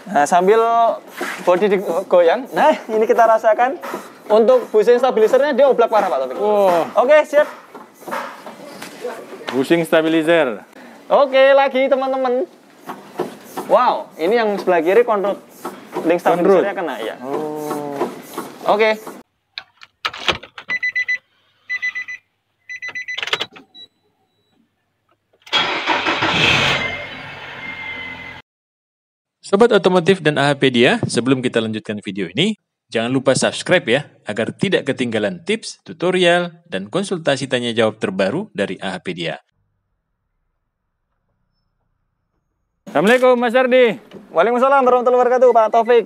Nah, sambil bodi digoyang, nah ini kita rasakan untuk bushing stabilizernya dia oblak parah Pak Taufik. Oke, siap. Bushing stabilizer. Oke, lagi teman-teman. Wow, ini yang sebelah kiri kontrol link stabilizernya kena ya. Oke. Sobat otomotif dan AHPedia, sebelum kita lanjutkan video ini, jangan lupa subscribe ya, agar tidak ketinggalan tips, tutorial, dan konsultasi tanya jawab terbaru dari AHPedia. Assalamualaikum Mas Ardi. Waalaikumsalam warahmatullahi wabarakatuh Pak Taufik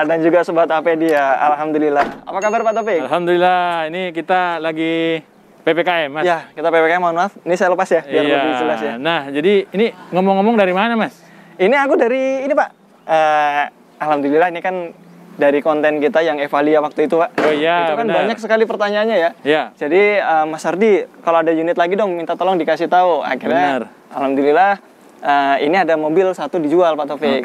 dan juga Sobat AHPedia. Alhamdulillah. Apa kabar Pak Taufik? Alhamdulillah, ini kita lagi PPKM Mas. Ya, kita PPKM, mohon maaf. Ini saya lepas ya, biar lebih jelas ya. Nah, jadi ini ngomong-ngomong dari mana Mas? Ini aku dari ini Pak. Alhamdulillah ini kan dari konten kita yang Evalia waktu itu Pak. Oh iya, itu kan benar. banyak sekali pertanyaannya ya. Iya. Jadi Mas Ardi, kalau ada unit lagi dong minta tolong dikasih tahu. Akhirnya alhamdulillah ini ada mobil satu dijual Pak Taufik.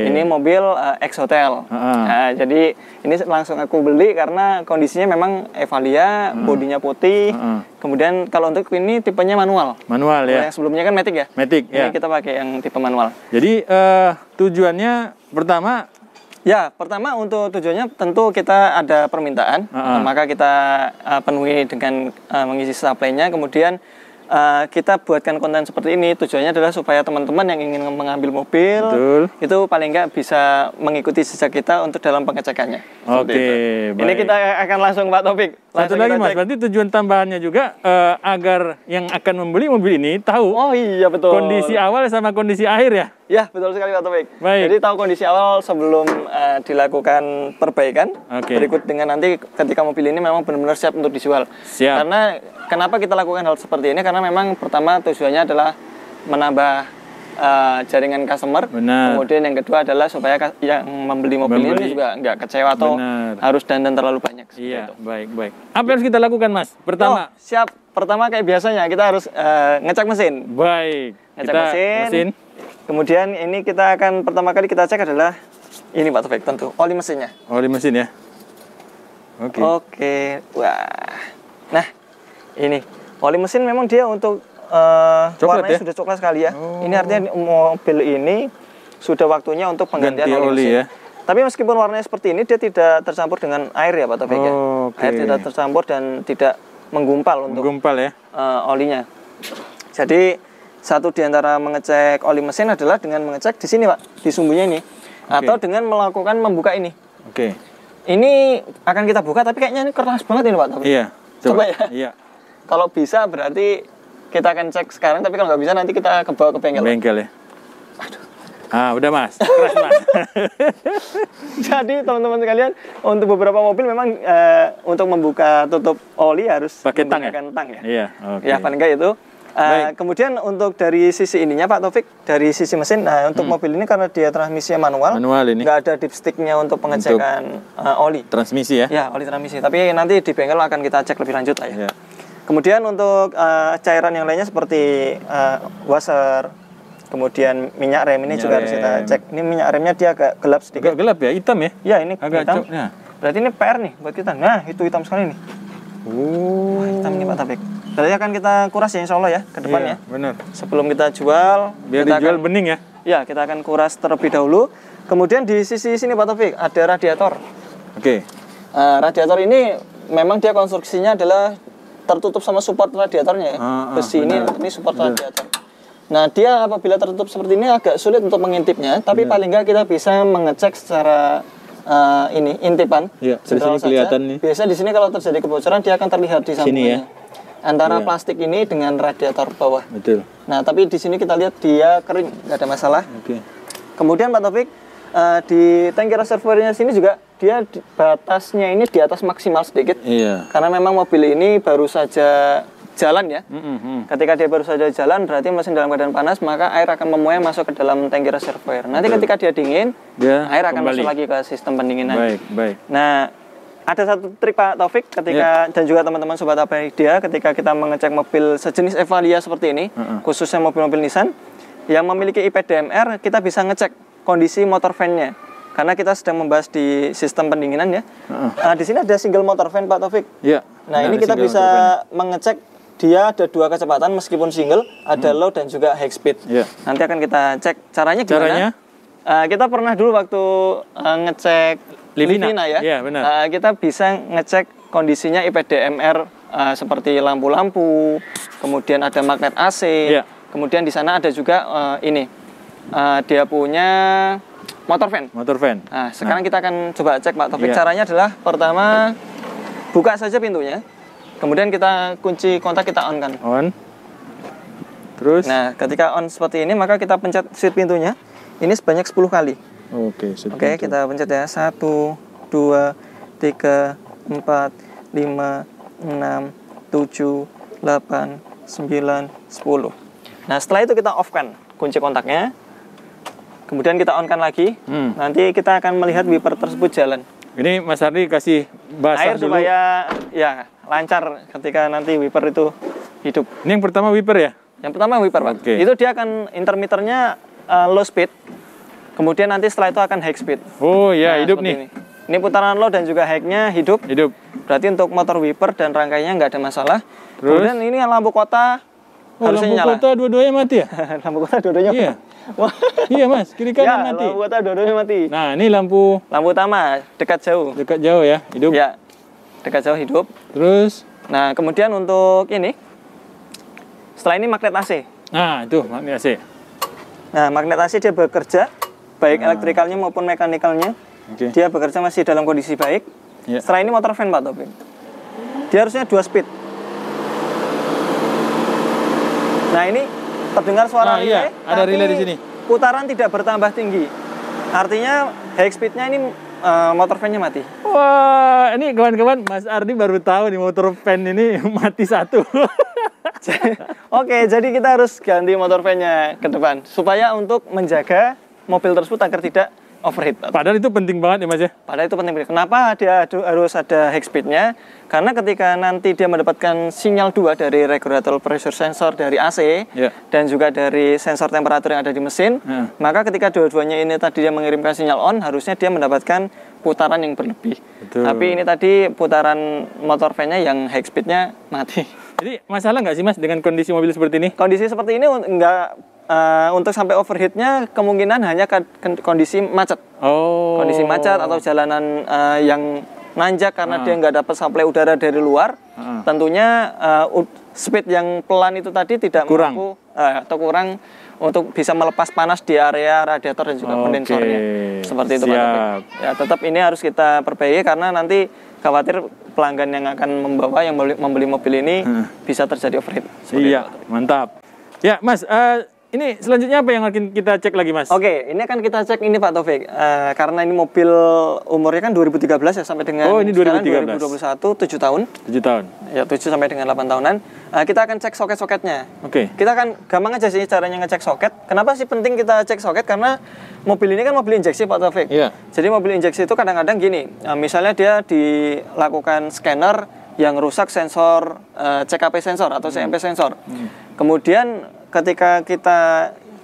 Ini mobil X Hotel. Nah, jadi ini langsung aku beli karena kondisinya memang Evalia, bodinya putih. Kemudian kalau untuk ini tipenya manual. Manual ya. Yang sebelumnya kan Matic ya. Matic ya. Ini kita pakai yang tipe manual. Jadi tujuannya pertama. Ya, pertama untuk tujuannya tentu kita ada permintaan, maka kita penuhi dengan mengisi supply-nya. Kemudian kita buatkan konten seperti ini, tujuannya adalah supaya teman-teman yang ingin mengambil mobil itu paling nggak bisa mengikuti jejak kita untuk dalam pengecekannya. Oke, ini kita akan langsung Pak Taufik. Satu lagi Mas, berarti tujuan tambahannya juga agar yang akan membeli mobil ini tahu kondisi awal sama kondisi akhir ya? Ya, betul sekali Pak Taufik. Baik. Jadi tahu kondisi awal sebelum dilakukan perbaikan. Berikut dengan nanti ketika mobil ini memang benar-benar siap untuk dijual. Karena kenapa kita lakukan hal seperti ini? Karena memang pertama tujuannya adalah menambah jaringan customer. Kemudian yang kedua adalah supaya yang membeli mobil ini juga nggak kecewa atau harus dandan terlalu banyak. Iya, baik. Apa yang harus kita lakukan Mas? Pertama. Siap. Pertama kayak biasanya kita harus ngecek mesin. Baik. Ngecek mesin. Kemudian ini kita akan pertama kali kita cek adalah ini Pak Taufik, tentu oli mesinnya. Oli mesin ya. Oke. Wah. Nah, ini oli mesin memang dia untuk warnanya sudah coklat sekali ya. Ini artinya mobil ini sudah waktunya untuk penggantian oli mesin. Ya. Tapi meskipun warnanya seperti ini, dia tidak tercampur dengan air ya Pak Taufik ya. Air tidak tercampur dan tidak menggumpal untuk ya. Olinya. Jadi satu di antara mengecek oli mesin adalah dengan mengecek di sini Pak, di sumbunya ini. Atau dengan melakukan membuka ini. Ini akan kita buka tapi kayaknya ini keras banget ini Pak Taufik. Iya. Coba ya. Iya. Kalau bisa berarti kita akan cek sekarang, tapi kalau nggak bisa nanti kita bawa ke bengkel. Bengkel ya. Aduh. Udah Mas. Keras Mas. Jadi teman-teman sekalian, untuk beberapa mobil memang untuk membuka tutup oli harus pakai tang ya. Iya. Ya paling nggak itu. Kemudian untuk dari sisi ininya Pak Taufik, dari sisi mesin, untuk mobil ini karena dia transmisinya manual ini nggak ada dipsticknya untuk pengecekan oli. Transmisi ya? Ya, oli transmisi. Tapi nanti di bengkel akan kita cek lebih lanjut lah ya. Kemudian untuk cairan yang lainnya seperti washer, kemudian minyak rem ini juga harus kita cek. Ini minyak remnya dia agak gelap sedikit. Agak gelap ya, hitam ya? Ya, ini agak hitam. Berarti ini PR nih buat kita. Nah, itu hitam sekali nih. Wah, hitam nih Pak Taufik. Berarti akan kita kuras ya insya Allah ya ke depan ya. Benar. Sebelum kita jual, biar kita dijual bening ya. Ya, kita akan kuras terlebih dahulu. Kemudian di sisi sini Pak Taufik ada radiator. Radiator ini memang dia konstruksinya adalah tertutup sama support radiatornya ya. Besi ini support radiator. Nah, dia apabila tertutup seperti ini agak sulit untuk mengintipnya, tapi paling nggak kita bisa mengecek secara intipan. Di sini kelihatan nih. Biasa di sini kalau terjadi kebocoran dia akan terlihat di sampingnya. Antara plastik ini dengan radiator bawah. Betul. Nah, tapi di sini kita lihat dia kering, nggak ada masalah. Kemudian Pak Taufik, di tangki reservoirnya sini juga dia batasnya ini di atas maksimal sedikit. Karena memang mobil ini baru saja jalan ya. Ketika dia baru saja jalan berarti mesin dalam keadaan panas, maka air akan memuai masuk ke dalam tangki reservoir. Nanti ketika dia dingin, air akan masuk lagi ke sistem pendinginan. Nah, ada satu trik Pak Taufik ketika dan juga teman-teman Sobat AHPedia ketika kita mengecek mobil sejenis Evalia seperti ini, khususnya mobil-mobil Nissan yang memiliki IPDMR, kita bisa ngecek kondisi motor fan-nya. Karena kita sedang membahas di sistem pendinginan ya. Di sini ada single motor fan Pak Taufik. Iya. Nah, ini kita bisa mengecek dia ada 2 kecepatan meskipun single, ada low dan juga high speed. Yeah. Nanti akan kita cek caranya gimana. Kita pernah dulu waktu ngecek Livina ya. Yeah, benar. Kita bisa ngecek kondisinya IPDMR seperti lampu-lampu, kemudian ada magnet AC. Yeah. Kemudian di sana ada juga dia punya motor fan. Nah, sekarang kita akan coba cek Pak Taufik. Caranya adalah pertama buka saja pintunya. Kemudian kita kunci kontak, kita on kan. On. Terus? Nah, ketika on seperti ini, maka kita pencet switch pintunya. Ini sebanyak 10 kali. Oke, kita pencet ya. 1, 2, 3, 4, 5, 6, 7, 8, 9, 10. Nah, setelah itu kita off kan kunci kontaknya. Kemudian kita on kan lagi. Nanti kita akan melihat wiper tersebut jalan. Ini Mas Ardi kasih basah air dulu supaya ya lancar ketika nanti wiper itu hidup. Ini yang pertama wiper ya? Yang pertama wiper Pak. Itu dia akan intermitternya low speed. Kemudian nanti setelah itu akan high speed. Oh ya, hidup nih. Ini putaran low dan juga high-nya hidup. Berarti untuk motor wiper dan rangkainya nggak ada masalah. Terus? Kemudian ini lampu kota harusnya nyala. Lampu kota dua-duanya mati ya? Lampu kota dua-duanya iya. Iya Mas, kiri kanan mati. Lampu kota dua-duanya mati. Nah, ini lampu utama dekat jauh. Dekat jauh ya, hidup. Ya. Dekat jauh hidup. Terus? Nah, kemudian untuk ini setelah ini magnet AC. Nah, itu magnet AC. Nah, magnet AC dia bekerja baik elektrikalnya maupun mekanikalnya. Dia bekerja masih dalam kondisi baik. Setelah ini motor fan Pak Taufik. Dia harusnya 2 speed. Nah, ini terdengar suara relay, ada relay di sini. Putaran tidak bertambah tinggi. Artinya high speednya ini motor fan-nya mati. Wah, ini kawan-kawan Mas Ardi baru tahu nih motor fan ini mati 1. Oke, jadi kita harus ganti motor fan-nya ke depan supaya untuk menjaga mobil tersebut agar tidak overheat. Padahal itu penting banget ya Mas ya? Padahal itu penting. Kenapa dia harus ada high speed-nya? Karena ketika nanti dia mendapatkan sinyal 2 dari regulator pressure sensor dari AC dan juga dari sensor temperatur yang ada di mesin, maka ketika dua-duanya ini tadi dia mengirimkan sinyal on, harusnya dia mendapatkan putaran yang berlebih. Betul. Tapi ini tadi putaran motor fan-nya yang high speed-nya mati. Jadi masalah nggak sih Mas dengan kondisi mobil seperti ini? Kondisi seperti ini untuk sampai overheatnya kemungkinan hanya kondisi macet. Kondisi macet atau jalanan yang nanjak karena dia nggak dapat suplai udara dari luar. Tentunya speed yang pelan itu tadi tidak mampu atau kurang untuk bisa melepas panas di area radiator dan juga kondensornya. Seperti itu Pak. Ya, tetap ini harus kita perbaiki karena nanti khawatir pelanggan yang akan membawa yang membeli mobil ini bisa terjadi overheat. Iya, mantap. Ya Mas, ini selanjutnya apa yang akan kita cek lagi Mas? Oke, ini akan kita cek ini Pak Taufik. Karena ini mobil umurnya kan 2013 ya sampai dengan ini 2013. 2021, 7 tahun. 7 tahun. Ya, 7 sampai dengan 8 tahunan. Kita akan cek soket-soketnya. Kita akan gampang aja sih caranya ngecek soket. Kenapa sih penting kita cek soket? Karena mobil ini kan mobil injeksi Pak Taufik. Jadi mobil injeksi itu kadang-kadang gini, misalnya dia dilakukan scanner yang rusak sensor CKP sensor atau CMP sensor. Kemudian ketika kita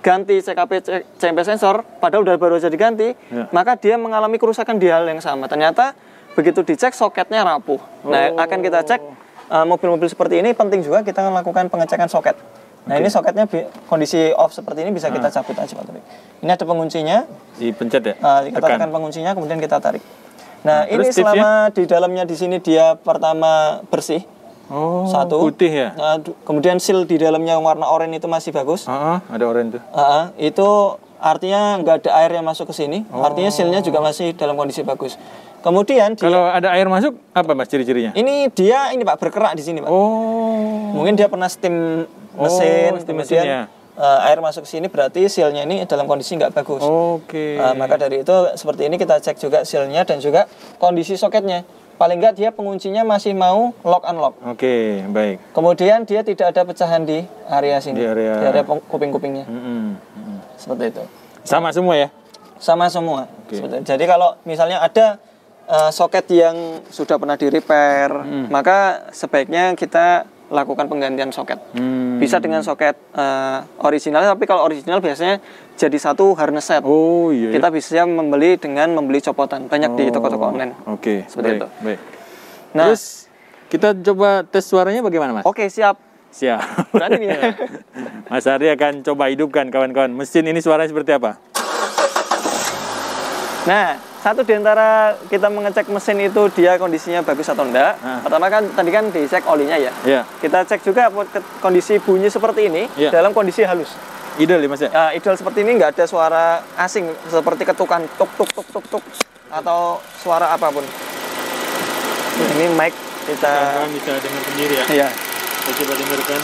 ganti CMP sensor, padahal udah baru aja diganti, maka dia mengalami kerusakan di hal yang sama. Ternyata begitu dicek soketnya rapuh. Nah, akan kita cek mobil-mobil seperti ini penting juga kita lakukan pengecekan soket. Nah, ini soketnya kondisi off seperti ini bisa kita cabut aja Pak Taufik. Ini ada penguncinya. Dipencet ya? Kita tekan penguncinya kemudian kita tarik. Nah, ini selama di dalamnya di sini dia pertama bersih. Satu putih ya. Kemudian seal di dalamnya yang warna oranye itu masih bagus. Ada oranye tuh. Itu artinya nggak ada air yang masuk ke sini. Artinya sealnya juga masih dalam kondisi bagus. Kemudian kalau ada air masuk apa Mas ciri-cirinya? Ini dia Pak berkerak di sini Pak. Mungkin dia pernah steam mesin, kemudian air masuk ke sini berarti sealnya ini dalam kondisi nggak bagus. Maka dari itu seperti ini kita cek juga sealnya dan juga kondisi soketnya. Paling nggak dia penguncinya masih mau lock unlock. Baik. Kemudian dia tidak ada pecahan di area sini, di area kuping-kupingnya. Seperti itu. Sama semua ya? Sama semua. Jadi kalau misalnya ada soket yang sudah pernah di repair, maka sebaiknya kita lakukan penggantian soket. Bisa dengan soket original, tapi kalau original biasanya jadi satu harness set. Oh iya. Kita bisa membeli dengan membeli copotan. Banyak di toko-toko online. Oke. Seperti itu. Baik. Nah, terus kita coba tes suaranya bagaimana, Mas? Oke, siap. Siap. Berani nih ya. Mas Ardi akan coba hidupkan kawan-kawan. Mesin ini suaranya seperti apa? Nah, satu di antara kita mengecek mesin itu dia kondisinya bagus atau enggak. Pertama kan tadi kan dicek olinya ya. Iya. Kita cek juga kondisi bunyi seperti ini dalam kondisi halus. Ideal ya, Mas ya? Ideal seperti ini nggak ada suara asing seperti ketukan tuk tuk tuk tuk tuk atau suara apapun. Ini mic kita bisa dengar sendiri ya. Iya. Kita coba dengarkan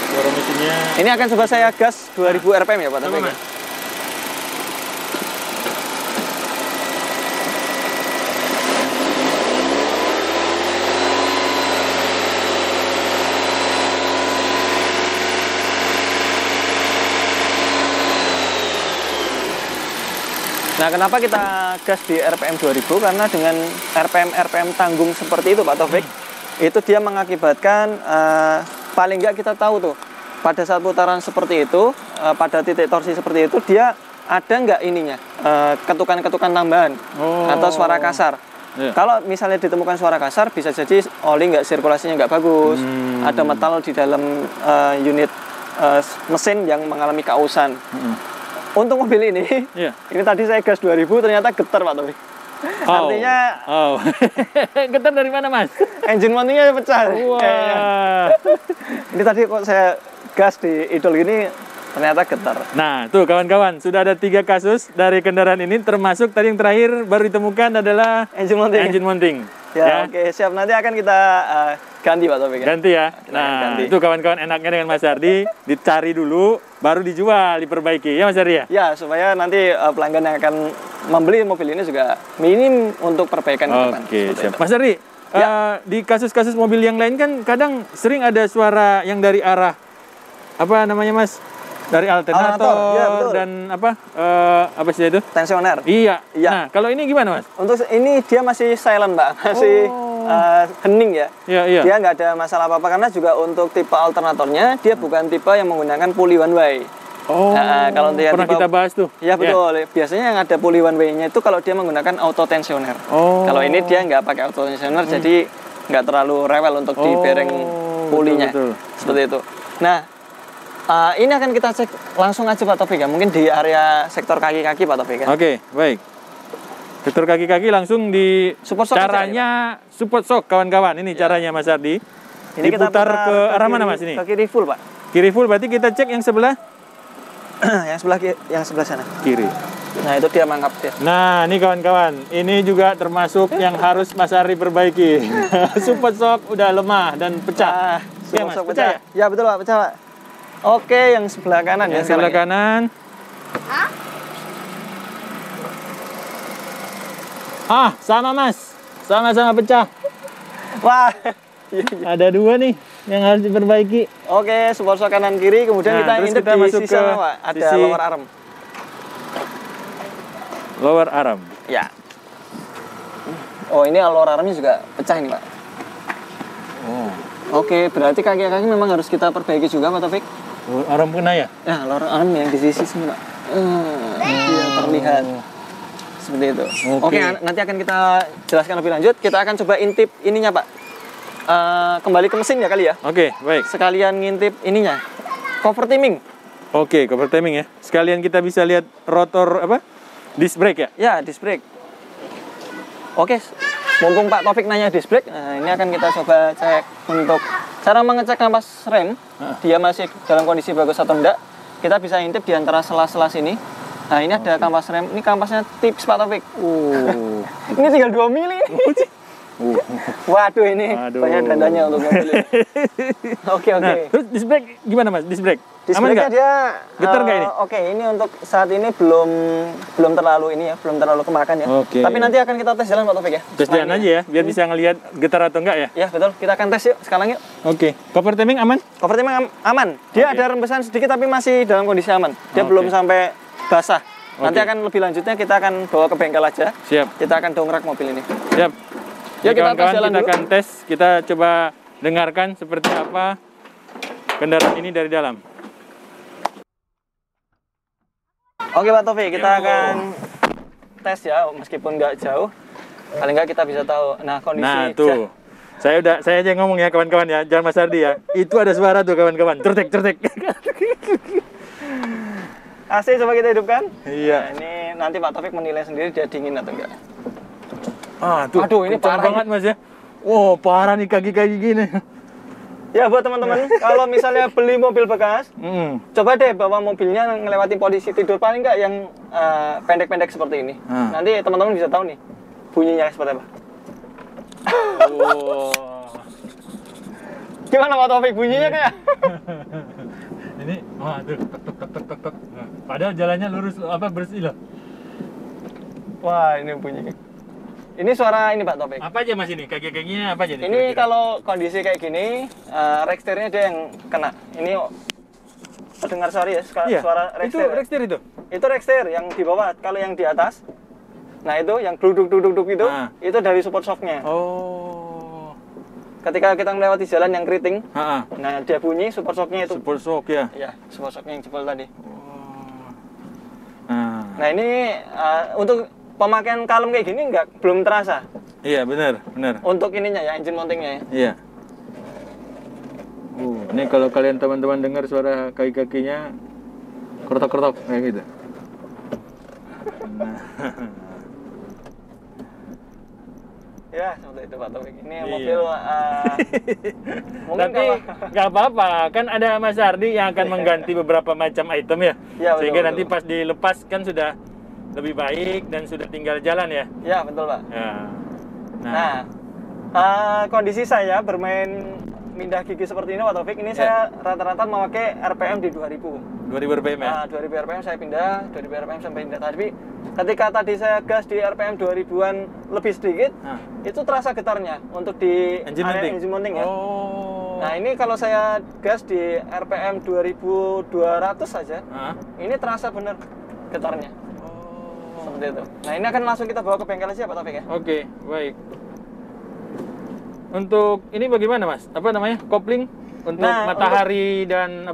suara mesinnya. Ini akan coba saya gas 2000 rpm ya Pak Taufik. Nah, kenapa kita gas di RPM 2000? Karena dengan RPM tanggung seperti itu, Pak Taufik, itu dia mengakibatkan paling nggak kita tahu tuh pada saat putaran seperti itu, pada titik torsi seperti itu, dia ada nggak ininya ketukan-ketukan tambahan atau suara kasar. Kalau misalnya ditemukan suara kasar, bisa jadi oli nggak sirkulasinya nggak bagus, ada metal di dalam unit mesin yang mengalami kausan. Untuk mobil ini, ini tadi saya gas 2000 ternyata getar Pak Taufik. Artinya getar dari mana, Mas? Engine mountingnya pecah. Wah. Ini tadi kok saya gas di idol ini ternyata getar. Nah, tuh kawan-kawan, sudah ada 3 kasus dari kendaraan ini, termasuk tadi yang terakhir baru ditemukan adalah engine mounting. Ya. Oke, siap. Nanti akan kita ganti Pak Taufik. Ganti ya. Nah, itu kawan-kawan enaknya dengan Mas Ardi, dicari dulu, baru dijual, diperbaiki. Ya Mas Ardi ya? Ya, supaya nanti pelanggan yang akan membeli mobil ini juga minim untuk perbaikan ke depan. Oke, siap. Mas Ardi, di kasus-kasus mobil yang lain kan kadang sering ada suara yang dari arah, apa namanya Mas? Dari alternator ya, dan apa sih itu? Tensioner. Iya. Nah, kalau ini gimana Mas? Untuk ini dia masih silent Mbak, masih hening ya. Iya. Dia nggak ada masalah apa-apa karena juga untuk tipe alternatornya dia bukan tipe yang menggunakan pulley one way. Kalau dia pernah kita bahas tuh. Ya betul. Biasanya yang ada pulley one way-nya itu kalau dia menggunakan auto tensioner. Kalau ini dia nggak pakai auto tensioner, jadi nggak terlalu rewel untuk di bearing pulley-nya. Seperti itu. Nah. Ini akan kita cek langsung aja Pak Taufik ya, mungkin di area sektor kaki-kaki Pak Taufik ya. Oke, baik. Sektor kaki-kaki langsung di support shock caranya ya, support shock kawan-kawan. Ini caranya Mas Ardi. Ini diputar kita ke arah mana Mas ini? Ke kiri full Pak. Kiri full berarti kita cek yang sebelah? yang sebelah sana. Kiri. Nah itu dia mangkap dia. Nah ini kawan-kawan, ini juga termasuk yang harus Mas Ardi perbaiki. Support shock udah lemah dan pecah. Support shock pecah ya? Ya betul Pak, pecah Pak. Oke, yang sebelah kanan ya. Yang sebelah kanan. Sama Mas. Sama-sama pecah. Wah. Ada 2 nih yang harus diperbaiki. Oke, support shock kanan kiri, kemudian kita intip di masuk sisi ke Pak. Ada lower arm. Lower arm. Ya. Oh, ini lower armnya juga pecah ini, Pak. Oke, berarti kaki-kaki memang harus kita perbaiki juga, Pak Taufik. Arm kena ya? Nah, lower arm yang di sisi sini, Pak. Dia terlihat seperti itu. Oke, nanti akan kita jelaskan lebih lanjut. Kita akan coba intip ininya, Pak. Kembali ke mesin ya kali ya. Oke, baik. Sekalian ngintip ininya. Cover timing. Oke, cover timing ya. Sekalian kita bisa lihat rotor apa? Disc brake ya? Ya, disc brake. Oke, mumpung Pak Taufik nanya disc brake, nah ini akan kita coba cek untuk cara mengecek kampas rem. Dia masih dalam kondisi bagus atau enggak. Kita bisa intip di antara sela-sela sini. Nah, ini ada kampas rem. Ini kampasnya tips Pak Taufik. Ini tinggal 2 mili. Waduh, ini banyak dandanya untuk mobil. Oke. Nah, terus disc brake gimana Mas? Disc brake? Disc brake-nya dia getar nggak ini? Oke, ini untuk saat ini belum terlalu ini ya, belum terlalu kemakan ya. Oke. Tapi nanti akan kita tes jalan Pak Taufik ya. Tes jalan aja ya, biar bisa ngelihat getar atau enggak ya. Ya, betul. Kita akan tes yuk sekarang yuk. Oke. Cover timing aman? Cover timing aman. Dia ada rembesan sedikit tapi masih dalam kondisi aman. Dia belum sampai basah. Nanti akan lebih lanjutnya kita akan bawa ke bengkel aja. Siap. Kita akan dongkrak mobil ini. Siap. Ya, kita tes jalan kita dulu. Akan tes, kita coba dengarkan seperti apa kendaraan ini dari dalam. Oke Pak Taufik, kita akan tes ya, meskipun nggak jauh. Paling nggak kita bisa tahu. Nah, kondisi. Nah, tuh. Saya aja yang ngomong ya kawan-kawan ya, jangan Mas Ardi ya. Itu ada suara tuh kawan-kawan, certek. AC coba kita hidupkan. Iya. Nah, ini nanti Pak Taufik menilai sendiri dia dingin atau enggak. Tuh. Aduh, ini parah banget Mas ya. Wow, parah nih kaki-kaki gini. Ya buat teman-teman, kalau misalnya beli mobil bekas, coba deh bawa mobilnya ngelewati posisi tidur paling nggak yang pendek-pendek seperti ini. Nanti teman-teman bisa tahu nih bunyinya seperti apa. Gimana Pak Taufik bunyinya kayak? Ini, tuh, tek. Padahal jalannya lurus bersih loh. Wah, ini bunyi. Ini suara ini Pak Taufik. Apa aja Mas ini? Kaki-kakinya apa aja nih? Ini kira-kira? Kalau kondisi kayak gini, rekstirnya dia yang kena. Ini pendengar sorry ya, suara rekstir. Itu rekstir itu? Itu rekstir yang di bawah. Kalau yang di atas, nah itu yang duduk itu dari support shocknya. Oh. Ketika kita melewati jalan yang keriting, nah dia bunyi support shocknya itu. Support shock ya? Iya, support shocknya yang jebol tadi. Oh. Nah ini untuk pemakaian kalem kayak gini belum terasa. Iya benar. Untuk ininya ya, engine mountingnya ya. Iya. Ini kalau kalian teman-teman dengar suara kaki-kakinya kertok-kertok kayak gitu. Nah. Ya seperti itu Pak Taufik. Ini mobil mungkin tapi nggak apa-apa, kan ada Mas Ardi yang akan mengganti beberapa macam item ya. Sehingga nanti pas dilepas kan sudah lebih baik dan sudah tinggal jalan ya. Ya betul Pak. Ya. Nah, kondisi saya bermain mindah gigi seperti ini Pak Taufik, ini saya rata-rata memakai RPM di 2000 RPM ya? 2000 RPM saya pindah, 2000 RPM sampai pindah. Tapi ketika tadi saya gas di RPM 2000-an lebih sedikit, itu terasa getarnya untuk di engine mounting ya. Oh. Nah ini kalau saya gas di RPM 2200 saja, ini terasa benar getarnya. Seperti itu. Nah ini akan langsung kita bawa ke bengkel aja Pak Taufik ya. Oke, baik. Untuk ini bagaimana Mas? Apa namanya? Kopling untuk matahari dan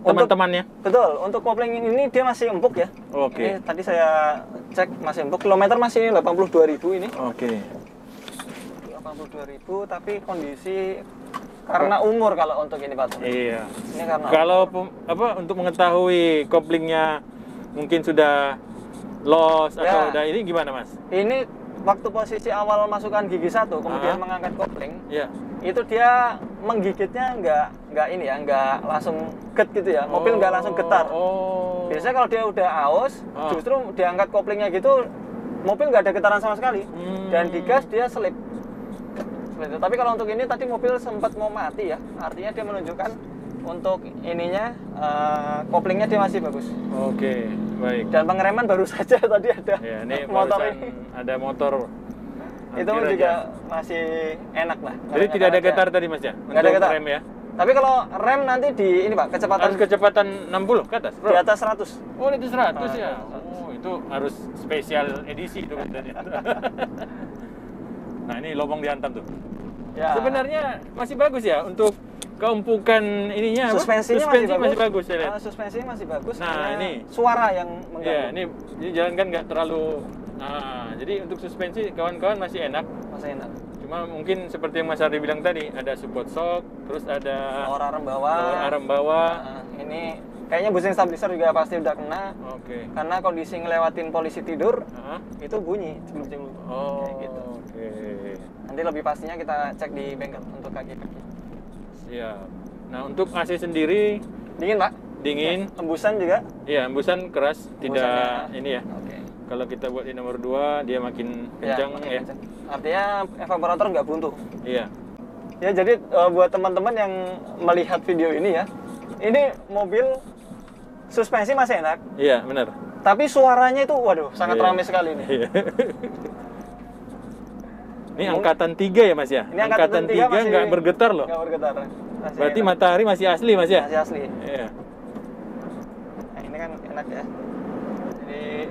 teman-temannya? Betul. Untuk kopling ini dia masih empuk ya. Oke. Ini tadi saya cek masih empuk. Kilometer masih 82.000 ini. Oke. 82.000 tapi kondisi karena umur kalau untuk ini Pak Taufik. Iya. Ini karena kalau untuk mengetahui koplingnya mungkin sudah loss atau udah ini gimana Mas? Ini waktu posisi awal masukkan gigi 1 kemudian mengangkat kopling, itu dia menggigitnya nggak langsung get gitu ya, mobil nggak langsung getar. Biasanya kalau dia udah aus, justru diangkat koplingnya gitu, mobil nggak ada getaran sama sekali, dan digas dia selip. Tapi kalau untuk ini tadi mobil sempat mau mati ya, artinya dia menunjukkan untuk ininya koplingnya dia masih bagus. Oke, baik. Dan pengereman baru saja tadi ada ini motor ini. Ada motor. Itu juga masih enak lah. Jadi tidak ada getar tadi Mas ya? Nggak ada getar. Rem ya? Tapi kalau rem nanti di ini Pak, kecepatan 60 ke atas? Di atas 100. Oh, itu 100 ya. Oh, itu harus spesial edisi itu tadi. Nah, ini lubang dihantam tuh. Ya. Sebenarnya masih bagus ya untuk keempukan ininya. Suspensinya masih bagus ya. Suspensinya masih bagus. Nah, ini suara yang mengganggu. Ya, ini jalan kan nggak terlalu. Nah, jadi untuk suspensi kawan-kawan masih enak. Masih enak. Cuma mungkin seperti yang Mas Ardi bilang tadi, ada support shock, terus ada arem bawah. Ini kayaknya bushing stabilizer juga pasti udah kena. Oke. Karena kondisi ngelewatin polisi tidur, itu bunyi celup-celup. Oh, kayak gitu. Oke. Nanti lebih pastinya kita cek di bengkel untuk kaki-kaki. Siap. Nah, untuk AC sendiri dingin Pak? Dingin. Ya, embusan juga? Iya, embusan keras, tidak ini ya. Oke. Kalau kita buat di nomor 2, dia makin kencang ya. Kencang. Artinya evaporator nggak buntu. Iya. Ya, jadi buat teman-teman yang melihat video ini ya, ini mobil suspensi masih enak. Iya, benar. Tapi suaranya itu, waduh, sangat ramai sekali ini. Iya. Ini angkatan 3 ya Mas ya? Ini angkatan 3 nggak bergetar loh. Nggak bergetar. Berarti matahari masih asli Mas ya? Masih asli. Iya. Nah, ini kan enak ya. Jadi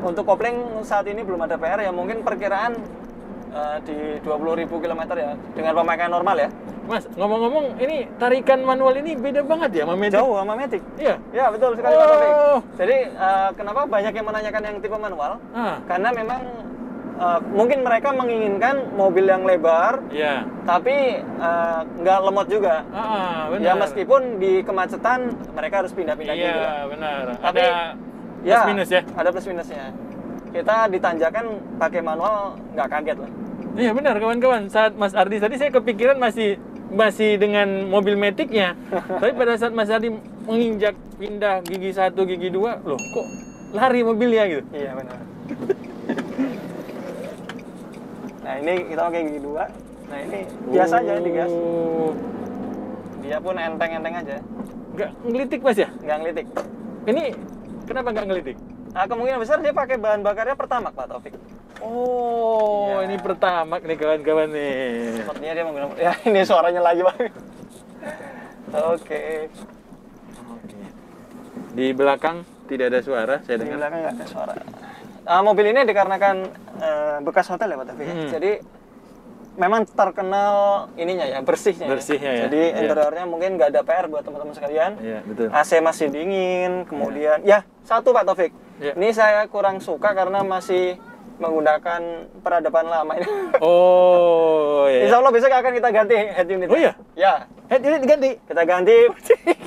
untuk kopling saat ini belum ada PR ya, mungkin perkiraan di 20.000 km ya dengan pemakaian normal ya. Mas, ngomong-ngomong, ini tarikan manual ini beda banget ya sama Matic? Jauh sama Matic. Iya? Ya, betul sekali Pak Taufik. Jadi, kenapa banyak yang menanyakan yang tipe manual? Karena memang mungkin mereka menginginkan mobil yang lebar, tapi nggak lemot juga. Benar. Ya, meskipun di kemacetan mereka harus pindah-pindah gitu. Iya, benar. Tapi, ada plus minus ya? Ada plus minusnya. Kita ditanjakan pakai manual, nggak kaget lah. Iya benar kawan-kawan. Saat Mas Ardi tadi saya kepikiran masih dengan mobil Matic-nya. Tapi pada saat Mas Ardi menginjak pindah gigi 1, gigi 2, loh kok lari mobilnya gitu. Iya benar. Nah ini kita pakai gigi 2. Nah ini biasa aja digas. Dia pun enteng-enteng aja. Nggak ngelitik Mas ya? Nggak ngelitik. Ini kenapa nggak ngelitik? Nah, kemungkinan besar dia pakai bahan bakarnya Pertamax Pak Taufik. Oh, ya. Ini Pertamax nih kawan-kawan nih. Sepertinya dia menggunakan. Ya ini suaranya lagi Pak. Oke. Di belakang tidak ada suara, saya dengar. Di belakang nggak ada suara. Mobil ini dikarenakan bekas hotel ya Pak Taufik. Jadi memang terkenal ininya ya, bersihnya ya. Jadi interiornya mungkin nggak ada PR buat teman-teman sekalian. Iya, betul. AC masih dingin, kemudian ya satu Pak Taufik. Ini saya kurang suka karena masih menggunakan peradaban lama ini. Oh, iya. Insya Allah besok akan kita ganti head unit. Oh iya? Ya. Head unit diganti? Kita ganti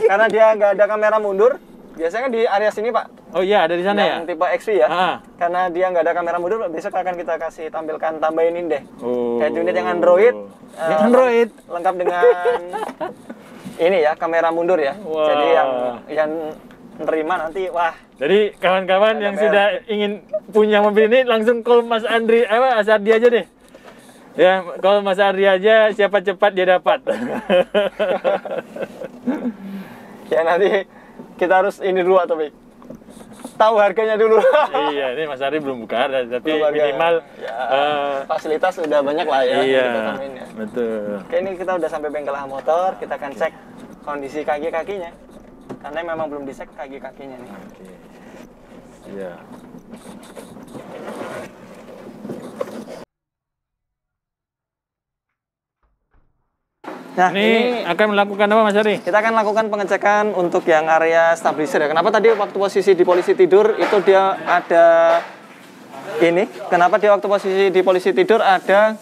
karena dia nggak ada kamera mundur. Biasanya kan di area sini Pak. Oh iya, ada di sana ya? Yang tipe XV ya. Karena dia nggak ada kamera mundur, besok akan kita kasih tampilkan tambahin ini deh. Head unit yang Android. Android lengkap dengan ini ya, kamera mundur ya. Wow. Jadi yang nerima nanti wah. Jadi kawan-kawan yang sudah ingin punya mobil ini langsung call Mas Ardi aja deh. Ya, call Mas Ardi aja, siapa cepat dia dapat. Ya nanti kita harus ini dulu atau tahu harganya dulu. Iya, ini Mas Ardi belum buka, tapi minimal ya, fasilitas udah banyak lah ya. Iya, betul. Oke, ini kita udah sampai bengkel motor, kita akan cek kondisi kaki-kakinya. Karena memang belum dicek kaki-kakinya nih. Oke. Iya. Nah, ini akan melakukan apa Mas Ardi? Kita akan lakukan pengecekan untuk yang area stabilizer ya. Kenapa tadi waktu posisi di polisi tidur itu dia ada ini? Kenapa dia waktu posisi di polisi tidur ada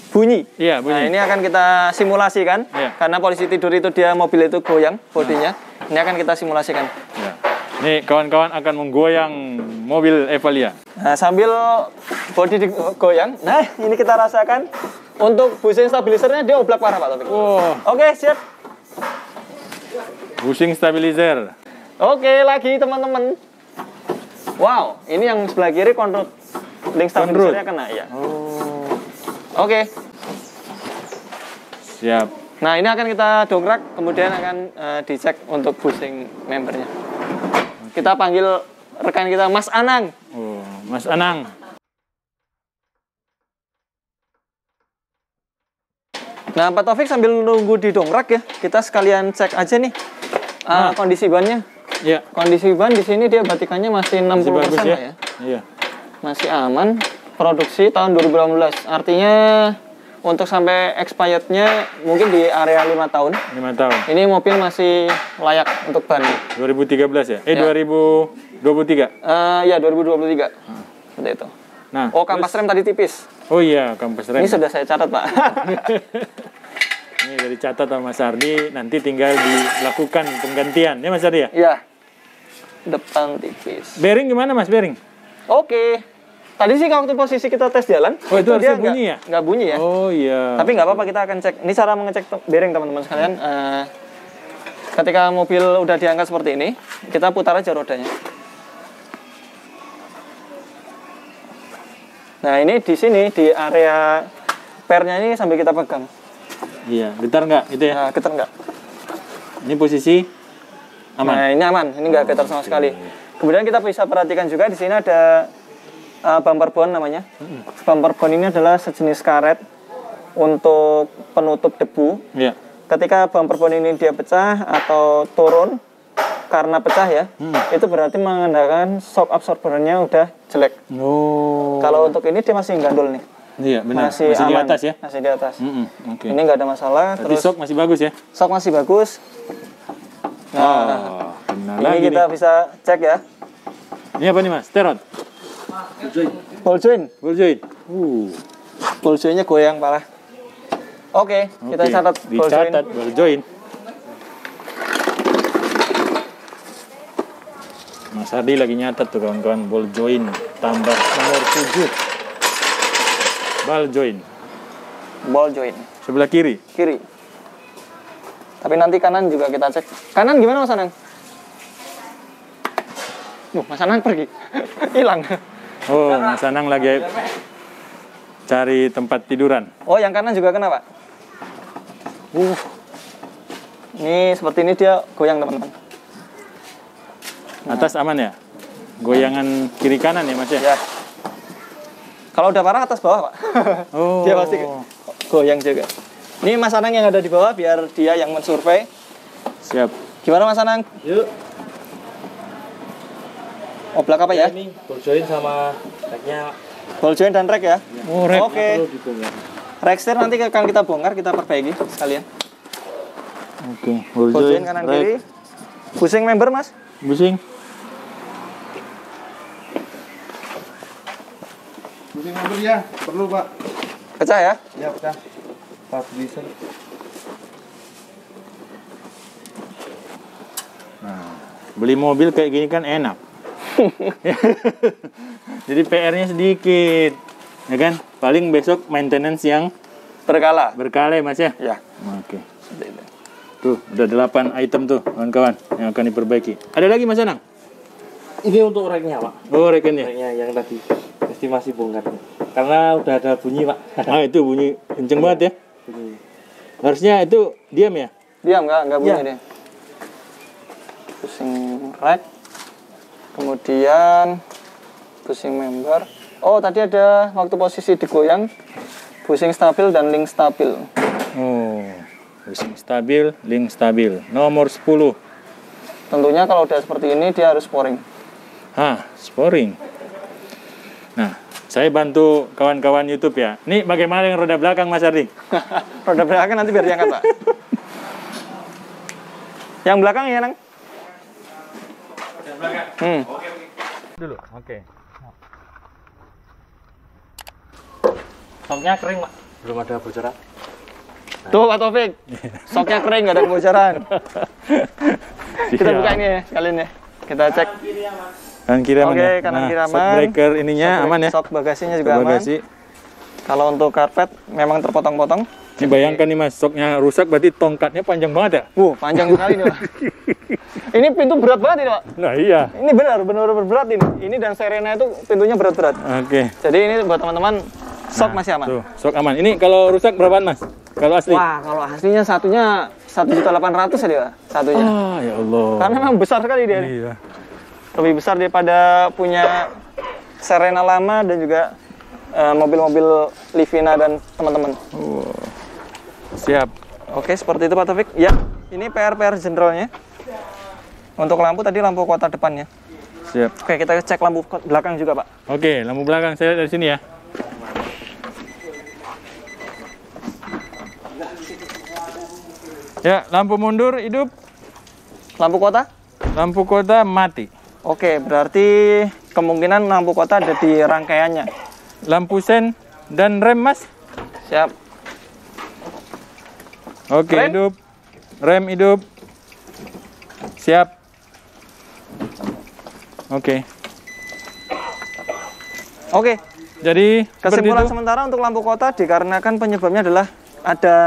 bunyi? Iya, bunyi. Nah, ini akan kita simulasikan. Iya. Karena polisi tidur itu dia mobil itu goyang bodinya. Ini akan kita simulasikan. Ya. Nih kawan-kawan akan menggoyang mobil Evalia. Nah, sambil bodi digoyang, nah ini kita rasakan untuk bushing stabilizernya dia oblak parah Pak Taufik. Oke, siap. Bushing stabilizer. Oke, lagi teman-teman. Wow, ini yang sebelah kiri kontrol link stabilizernya kena ya. Oke. Siap. Nah, ini akan kita dongkrak, kemudian akan dicek untuk bushing membernya. Kita panggil rekan kita, Mas Anang. Mas Anang. Nah, Pak Taufik sambil nunggu didongkrak ya, kita sekalian cek aja nih kondisi bannya. Iya. Kondisi ban di sini dia batikannya masih 60% ya. Iya. Masih aman. Produksi tahun 2018. Artinya untuk sampai expirednya mungkin di area 5 tahun. 5 tahun. Ini mobil masih layak untuk ban. 2013 ya? 2023? Ya 2023. Seperti itu. Nah, kampas rem tadi tipis. Oh iya, kampas rem. Ini sudah saya catat Pak. Ini dari catat sama Mas Ardi, nanti tinggal dilakukan penggantian. Ya Mas Ardi ya? Iya. Depan tipis. Bearing gimana Mas, bearing? Oke. Tadi sih waktu posisi kita tes jalan, itu harusnya bunyi ya? Nggak bunyi ya. Oh iya. Tapi nggak apa-apa, kita akan cek. Ini cara mengecek bearing teman-teman sekalian. Ketika mobil udah diangkat seperti ini, kita putar aja rodanya. Nah ini di sini di area pernya ini sambil kita pegang. Iya, getar nggak gitu ya? Nah, getar nggak. Ini posisi aman. Nah ini aman, ini nggak getar sama sekali. Kemudian kita bisa perhatikan juga di sini ada bumper bond namanya. Bumper bond ini adalah sejenis karet untuk penutup debu. Iya. Ketika bumper bond ini dia pecah atau turun karena pecah ya, itu berarti menandakan shock absorbernya udah jelek. Kalau untuk ini dia masih gandul nih. Iya, benar. Masih di atas ya? Masih di atas. Okay. Ini nggak ada masalah. Tapi terus sok masih bagus ya? Sok masih bagus. Nah, ini kita bisa cek ya. Ini apa nih Mas? Sterot? Ball joint. Ball joint. Ball jointnya goyang parah. Oke, kita catat ball joint. Dicatat ball joint. Mas Ardi lagi nyatat tuh kawan-kawan, ball joint tambah nomor 7. Ball joint. Ball joint. Sebelah kiri. Kiri. Tapi nanti kanan juga kita cek. Kanan gimana Mas Anang? Mas Anang pergi. Hilang. Oh, Mas Anang lagi cari tempat tiduran. Oh, yang kanan juga kena, Pak? Ini seperti ini dia goyang, teman-teman. Atas aman ya? Goyangan kiri kanan ya, Mas ya? Ya. Kalau udah parah atas bawah, Pak. Oh. Dia pasti goyang juga. Ini Mas Anang yang ada di bawah biar dia yang mensurvei. Siap. Gimana Mas Anang? Yuk. Oblak apa ya? Ini ball joint sama racknya. Ball joint dan rack ya? Oh, rack. Oke. Rack steer nanti akan kita bongkar, kita perbaiki sekalian. Oke. Ball joint kanan kiri. Busing member Mas? Busing. Busing member ya, perlu Pak. Pecah ya? Ya pecah. Pas bisa. Nah, beli mobil kayak gini kan enak. Jadi PR-nya sedikit, ya kan? Paling besok maintenance yang berkala ya Mas ya? Ya. Oke. Tuh, udah 8 item tuh kawan-kawan yang akan diperbaiki. Ada lagi Mas Anang? Ini untuk racknya Pak. Oh, racknya. Racknya yang tadi estimasi bongkar. Karena udah ada bunyi Pak. Itu bunyi kenceng banget ya? Harusnya itu diam ya? Diam, nggak bunyi Ya. dia. Pusing rack. Kemudian pusing member. Oh, tadi ada waktu posisi digoyang. Pusing stabil dan link stabil. Oh, pusing stabil, link stabil. Nomor 10. Tentunya kalau udah seperti ini dia harus sporing. Sporing. Nah, saya bantu kawan-kawan YouTube ya. Ini bagaimana yang roda belakang Mas Ardi? Roda belakang nanti biar diangkat, Pak. Yang belakang ya, Nang? Roda belakang. Oke. Dulu. Oke. Soknya kering Pak. Belum ada bocoran. Tuh Pak Taufik. Soknya kering, nggak ada kebocoran. Kita buka ini ya, sekalian ya. Kita cek. Kanan kiri aman. Oke, kanan kiri aman. Shock breaker ininya aman ya. Shock bagasinya juga aman. Kalau untuk karpet memang terpotong-potong. Ini bayangkan nih Mas, shocknya rusak berarti tongkatnya panjang banget ya? Panjang sekali nih Pak. Ini pintu berat banget ini Pak. Nah iya. Ini benar-benar berat ini. Ini dan Serena itu pintunya berat-berat. Oke. Jadi ini buat teman-teman, shock masih aman. Tuh, shock aman. Ini kalau rusak berapaan Mas? Kalau asli? Wah, kalau aslinya satunya 1.800.000 ya dia, satunya. Ya Allah. Karena memang besar sekali dia. Iya. Lebih besar daripada punya Serena lama dan juga mobil-mobil Livina dan teman-teman. Siap. Oke, seperti itu Pak Taufik. Ya, ini PR generalnya. Untuk lampu tadi lampu kota depannya. Siap. Oke, kita cek lampu belakang juga Pak. Oke, lampu belakang saya lihat dari sini ya. Ya, lampu mundur hidup. Lampu kota? Lampu kota mati. Oke, berarti kemungkinan lampu kota ada di rangkaiannya. Lampu sen dan rem Mas. Siap. Oke, Rem? hidup. Rem hidup. Siap. Oke. Oke. Jadi Kesimpulan seperti itu. sementara untuk lampu kota dikarenakan penyebabnya adalah ada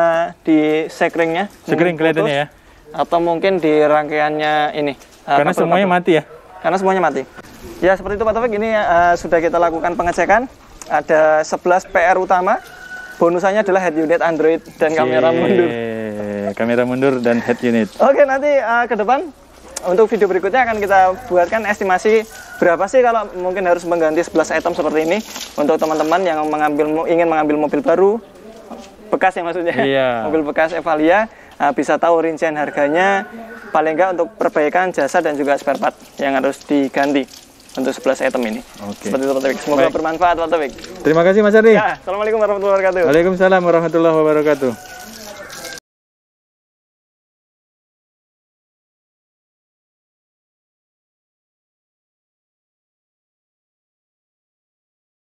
di sekringnya. Sekring kelihatannya ya. Atau mungkin di rangkaiannya ini. Karena semuanya mati ya. Karena semuanya mati. Ya seperti itu Pak Taufik, ini sudah kita lakukan pengecekan. Ada 11 PR utama. Bonusannya adalah head unit Android dan kamera mundur. Kamera mundur dan head unit. Oke, nanti ke depan untuk video berikutnya akan kita buatkan estimasi berapa sih kalau mungkin harus mengganti 11 item seperti ini untuk teman-teman yang ingin mengambil mobil baru bekas ya maksudnya. Iya. Mobil bekas Evalia bisa tahu rincian harganya, paling enggak untuk perbaikan jasa dan juga spare part yang harus diganti untuk 11 item ini. Oke. Seperti itu Pak Taufik. Semoga bermanfaat Pak Taufik. Terima kasih Mas Ardi. Ya, assalamualaikum warahmatullahi wabarakatuh. Waalaikumsalam warahmatullahi wabarakatuh.